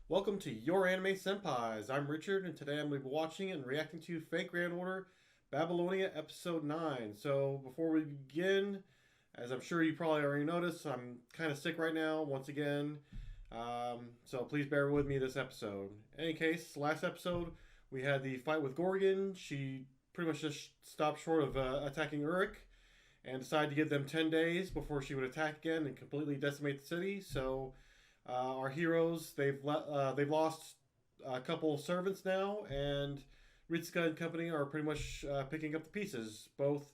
Welcome to Your Anime Senpais. I'm Richard, and today I'm going to be watching and reacting to Fate Grand Order Babylonia Episode 9. So, before we begin, as I'm sure you probably already noticed, I'm kind of sick right now, once again. So, please bear with me this episode. In any case, last episode, we had the fight with Gorgon. She pretty much just stopped short of attacking Uruk and decided to give them 10 days before she would attack again and completely decimate the city. So, our heroes, they've lost a couple servants now, and Ritsuka and company are pretty much picking up the pieces, both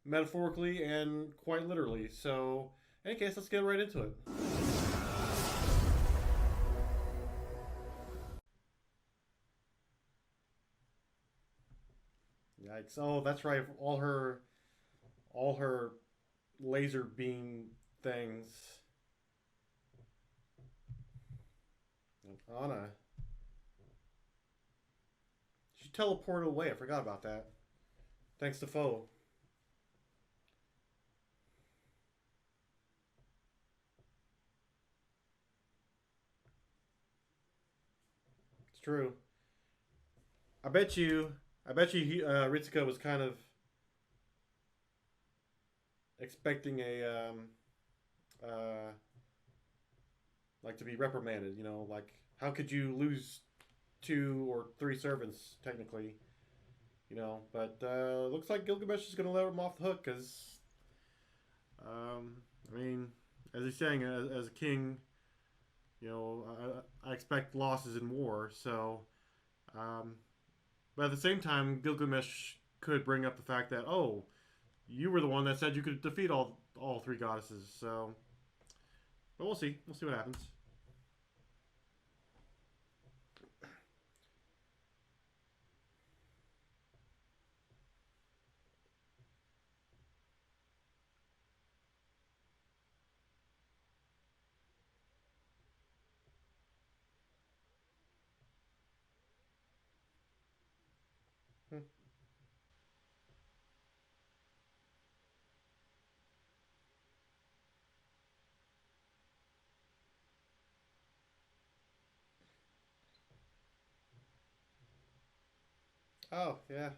metaphorically and quite literally. So, in any case, let's get right into it. Yikes! Oh, that's right. All her laser beam things. Anna, she teleported away. I forgot about that. Thanks to Foe. It's true. I bet you. I bet you. Ritsuka was kind of expecting a uh, like to be reprimanded. Like how could you lose two or three servants technically? But looks like Gilgamesh is going to let him off the hook because, I mean, as he's saying, as a king, I expect losses in war. So, um, but at the same time, Gilgamesh could bring up the fact that you were the one that said you could defeat all three goddesses. So, but we'll see. We'll see what happens. Hmm. Oh yeah.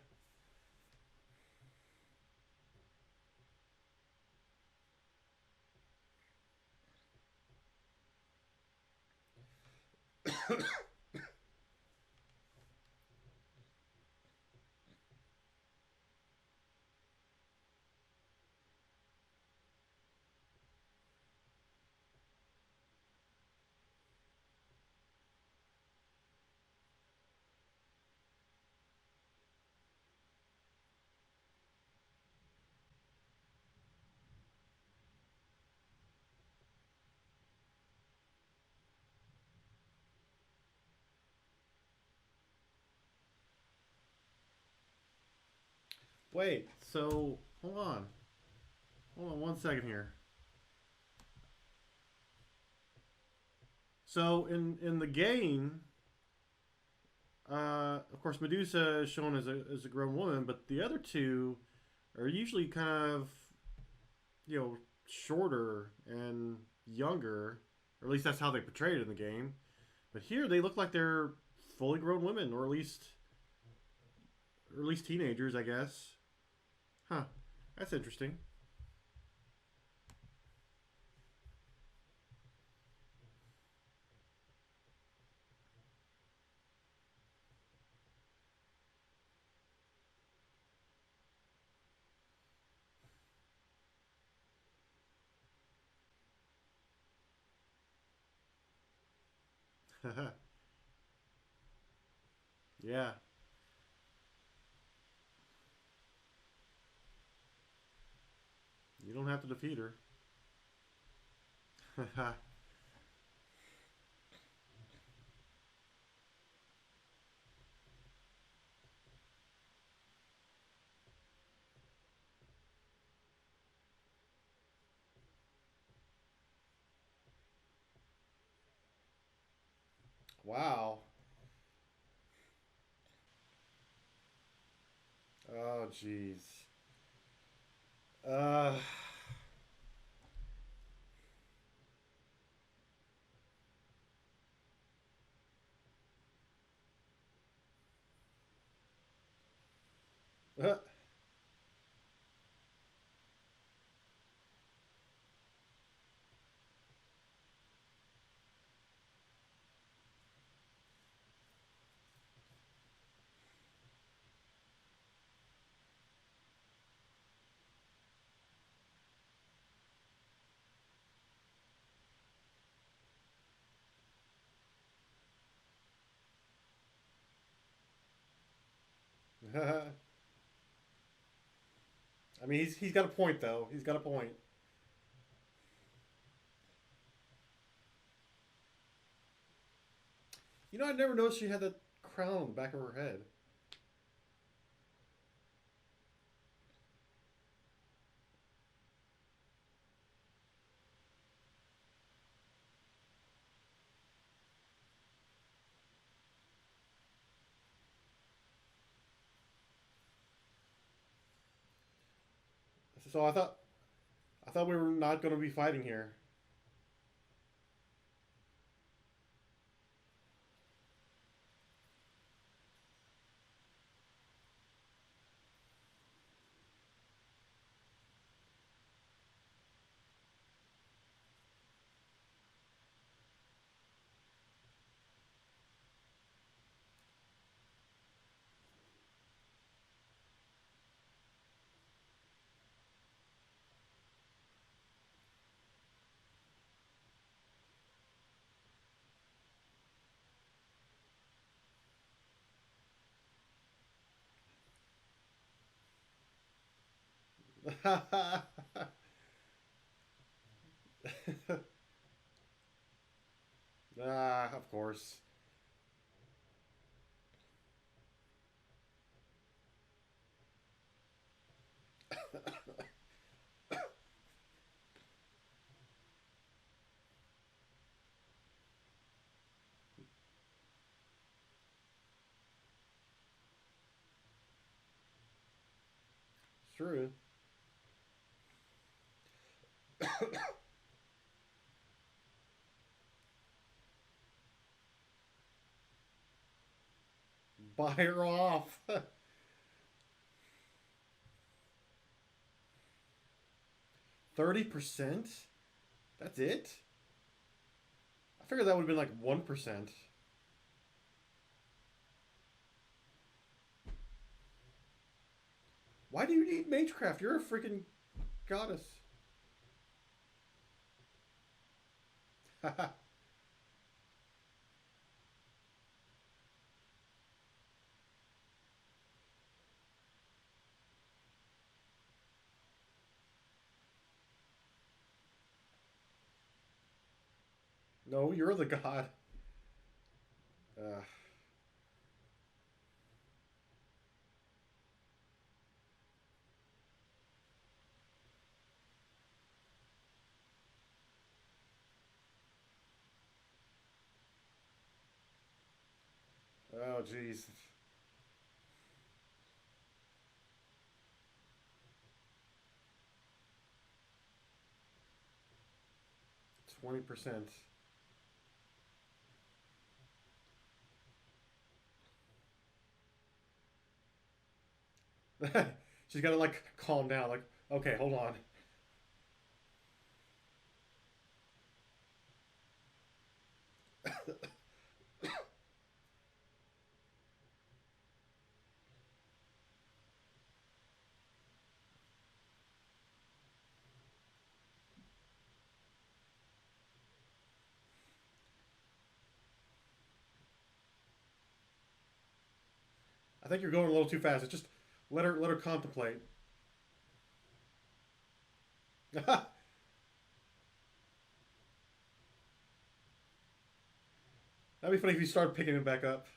Wait. So hold on 1 second here. So in the game, of course, Medusa is shown as a grown woman, but the other two are usually kind of shorter and younger, or at least that's how they portray it in the game. But here they look like they're fully grown women, or at least teenagers, I guess. Huh? That's interesting. Yeah. You don't have to defeat her. Wow. Oh, jeez. Uh, I mean, he's got a point though. He's got a point. You know, I never noticed she had that crown on the back of her head. So I thought we were not going to be fighting here. Ah, of course. It's true. Buy her off. 30%? That's it? I figured that would have been like 1%. Why do you need Magecraft? You're a freaking goddess. No, you're the god. Uh, oh, jeez. 20%. She's got to like calm down. Like, okay, hold on. I think you're going a little too fast. It's just let her contemplate. That'd be funny if you start picking him back up.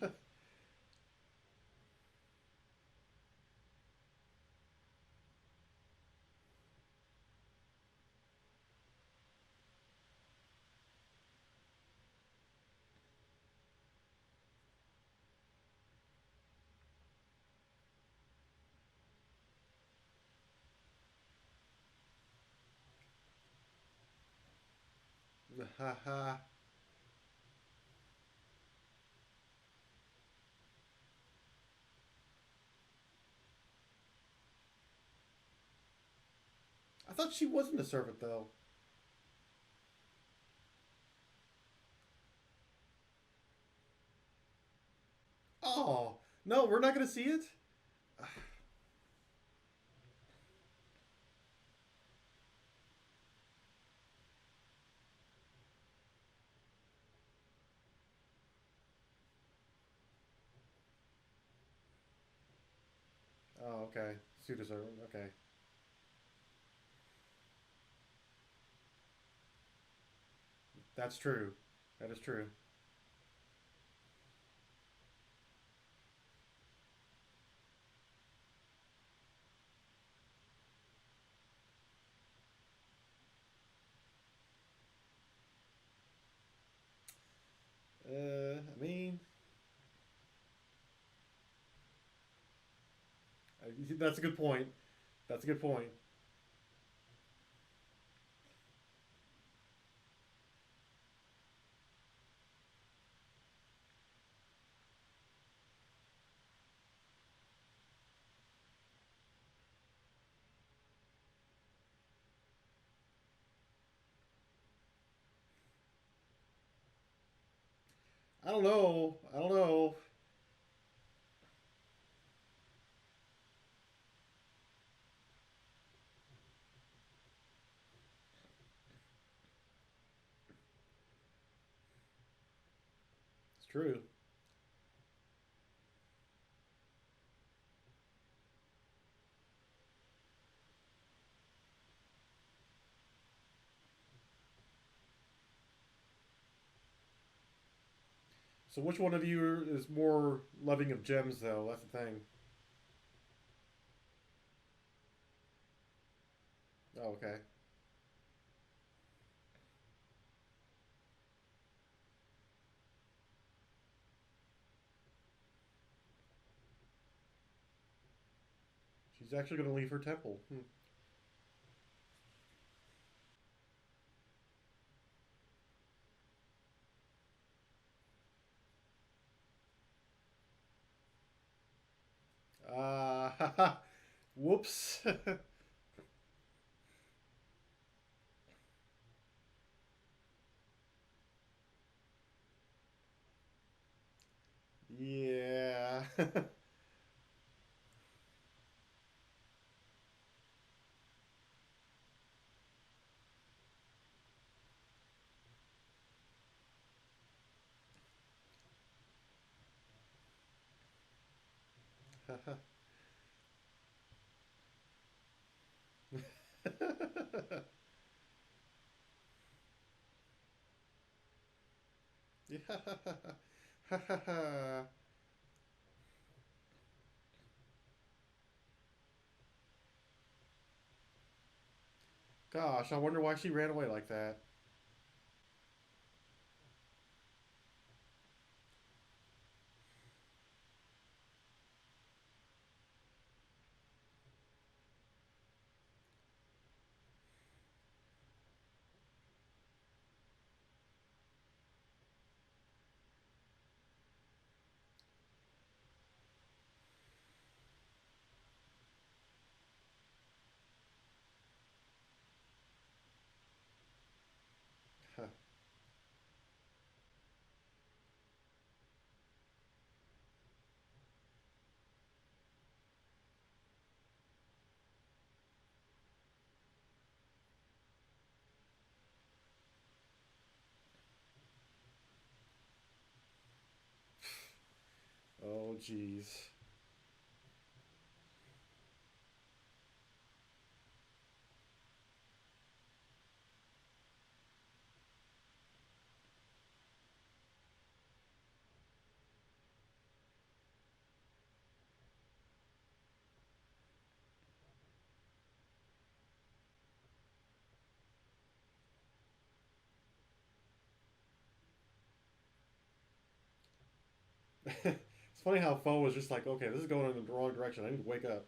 I thought she wasn't a servant though. Oh no, we're not gonna see it. Oh, okay. Pseudo servant. Okay, that's true. That is true. I mean, that's a good point. That's a good point. I don't know. I don't know. It's true. So which one of you is more loving of gems, though? That's the thing. Oh, okay. She's actually going to leave her temple. Hmm. Whoops. Yeah. Yeah. Gosh, I wonder why she ran away like that. Oh, jeez. It's funny how Foe was just like, okay, this is going in the wrong direction. I need to wake up.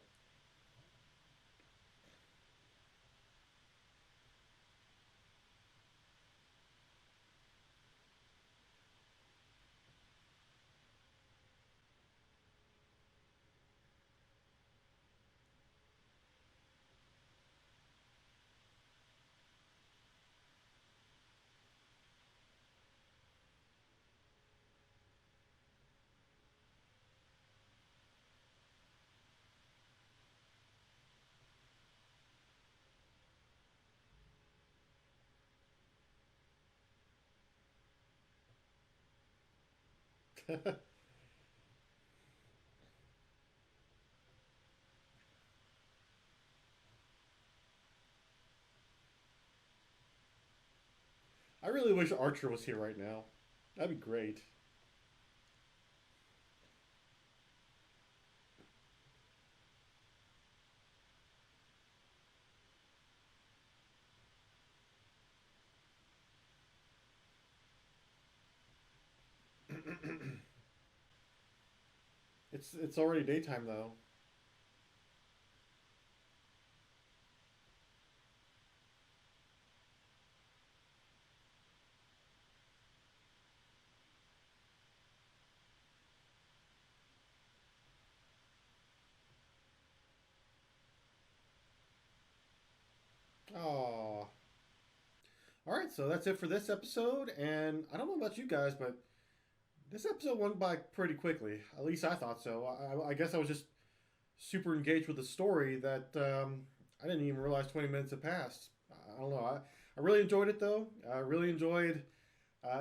I really wish Archer was here right now. That'd be great. It's already daytime though. Oh. All right, so that's it for this episode. And I don't know about you guys, but this episode went by pretty quickly. At least I thought so. I guess I was just super engaged with the story that I didn't even realize 20 minutes had passed. I don't know. I really enjoyed it though. I really enjoyed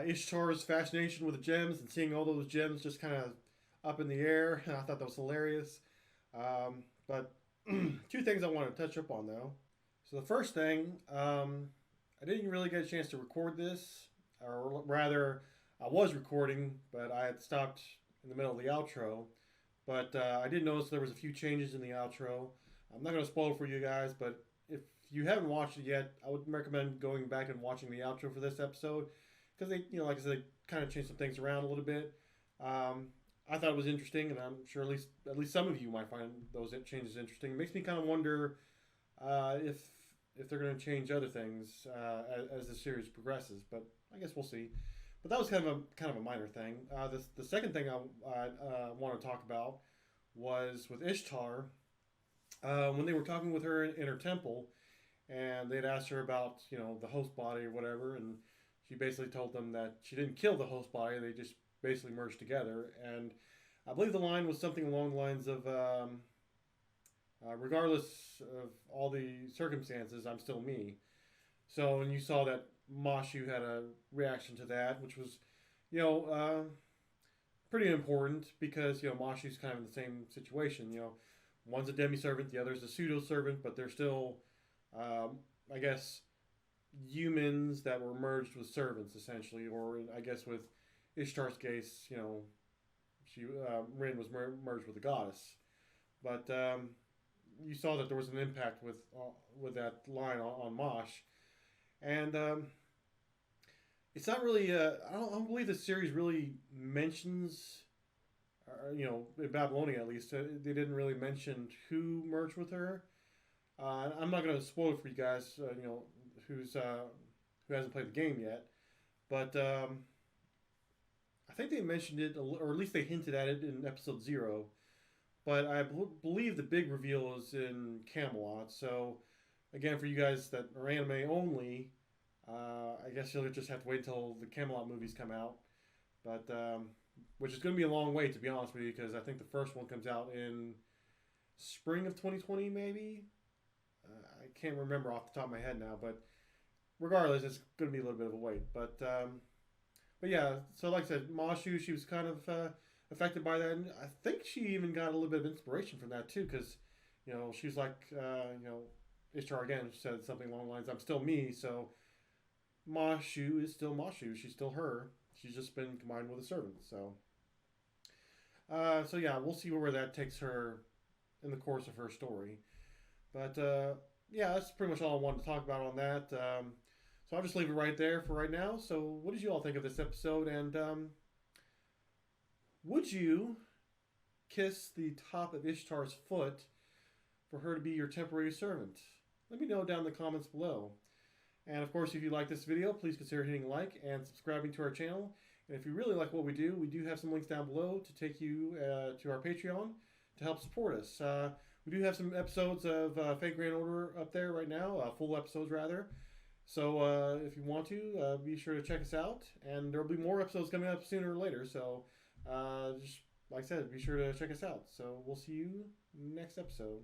Ishtar's fascination with the gems and seeing all those gems just kind of up in the air. I thought that was hilarious. But two things I want to touch up on though. So the first thing, I didn't really get a chance to record this, or rather, I was recording, but I had stopped in the middle of the outro. But I did notice there was a few changes in the outro. I'm not going to spoil it for you guys, but if you haven't watched it yet, I would recommend going back and watching the outro for this episode because they, like I said, they kind of changed some things around a little bit. I thought it was interesting, and I'm sure at least some of you might find those changes interesting. It makes me kind of wonder if they're going to change other things as the series progresses, but I guess we'll see. But that was kind of a minor thing. The second thing I want to talk about was with Ishtar when they were talking with her in her temple, and they'd asked her about the host body or whatever, and she basically told them that she didn't kill the host body; they just basically merged together. And I believe the line was something along the lines of. Regardless of all the circumstances, I'm still me. So, and you saw that Mashu had a reaction to that, which was, you know, pretty important because, Mashu's kind of in the same situation. One's a demi-servant, the other's a pseudo-servant, but they're still, I guess, humans that were merged with servants, essentially. Or, I guess, with Ishtar's case, Rin was merged with a goddess. But, you saw that there was an impact with that line on Mosh, and it's not really. I don't believe the series really mentions, in Babylonia at least, they didn't really mention who merged with her. I'm not going to spoil it for you guys. Who hasn't played the game yet, but I think they mentioned it, or at least they hinted at it in episode 0. But I believe the big reveal is in Camelot. So, again, for you guys that are anime only, I guess you'll just have to wait until the Camelot movies come out. But which is going to be a long wait, to be honest with you, because I think the first one comes out in spring of 2020, maybe. I can't remember off the top of my head now, but regardless, it's going to be a little bit of a wait. But yeah, so like I said, Mashu, she was kind of affected by that, and I think she even got a little bit of inspiration from that too, because she was like, Ishtar again said something along the lines, "I'm still me," so Mashu is still Mashu. She's still her. She's just been combined with a servant. So yeah, we'll see where that takes her in the course of her story. But yeah, that's pretty much all I wanted to talk about on that. So I'll just leave it right there for right now. So what did you all think of this episode? And would you kiss the top of Ishtar's foot for her to be your temporary servant? Let me know down in the comments below. And of course, if you like this video, please consider hitting like and subscribing to our channel. And if you really like what we do have some links down below to take you to our Patreon to help support us. We do have some episodes of Fake Grand Order up there right now, full episodes rather. So if you want to, be sure to check us out. And there will be more episodes coming up sooner or later. So just like I said, be sure to check us out. So we'll see you next episode.